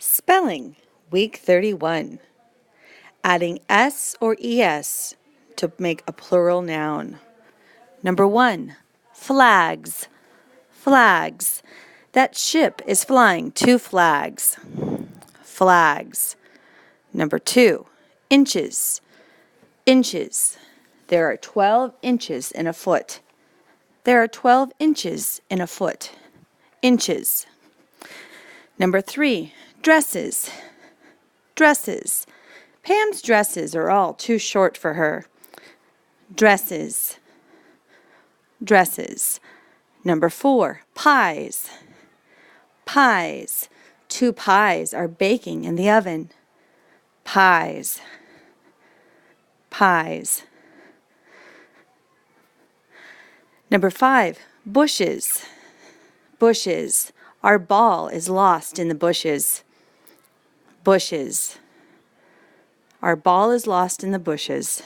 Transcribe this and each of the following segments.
Spelling, Week 31. Adding S or ES to make a plural noun. Number 1, flags. Flags. That ship is flying 2 flags. Flags. Number 2, inches. Inches. There are 12 inches in a foot. There are 12 inches in a foot. Inches. Number 3, dresses. Dresses. Pam's dresses are all too short for her. Dresses. Dresses. Number 4, pies. Pies. 2 pies are baking in the oven. Pies. Pies. Number 5, bushes. Bushes. Our ball is lost in the bushes. Bushes. Our ball is lost in the bushes.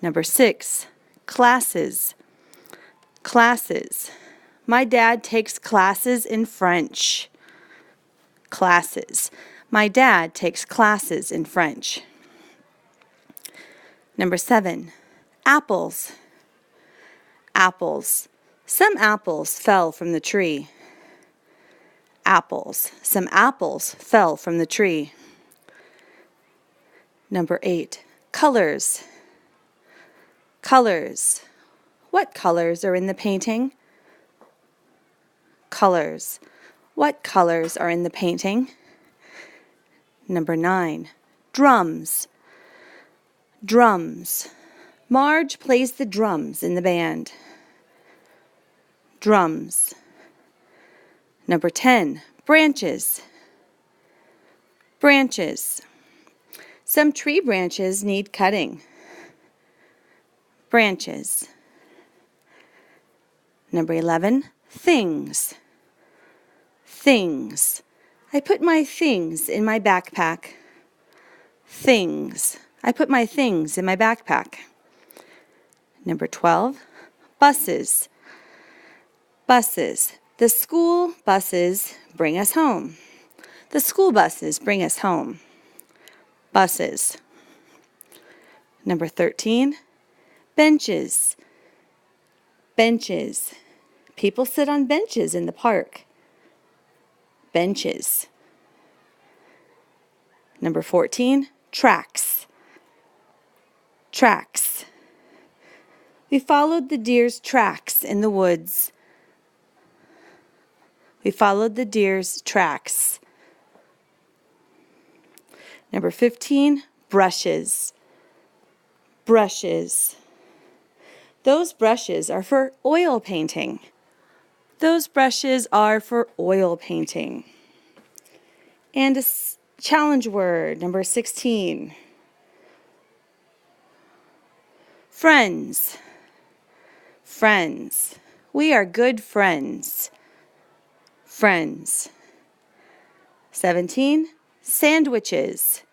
Number 6, classes. Classes. My dad takes classes in French. Classes. My dad takes classes in French. Number 7, apples. Apples. Some apples fell from the tree. Apples. Some apples fell from the tree. Number 8, colors. Colors. What colors are in the painting? Colors. What colors are in the painting? Number 9, drums. Drums. Marge plays the drums in the band. Drums. Number 10, branches. Branches. Some tree branches need cutting. Branches. Number 11, things. Things. I put my things in my backpack. Things. I put my things in my backpack. Number 12, buses. Buses. The school buses bring us home. The school buses bring us home. Buses. Number 13, benches. Benches. People sit on benches in the park. Benches. Number 14, tracks. Tracks. We followed the deer's tracks in the woods. We followed the deer's tracks. Number 15, brushes. Brushes. Those brushes are for oil painting. Those brushes are for oil painting. And a challenge word, number 16. Friends. Friends. We are good friends. Friends. 17, sandwiches.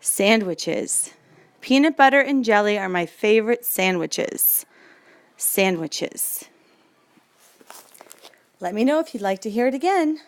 Sandwiches. Peanut butter and jelly are my favorite sandwiches. Sandwiches. Let me know if you'd like to hear it again.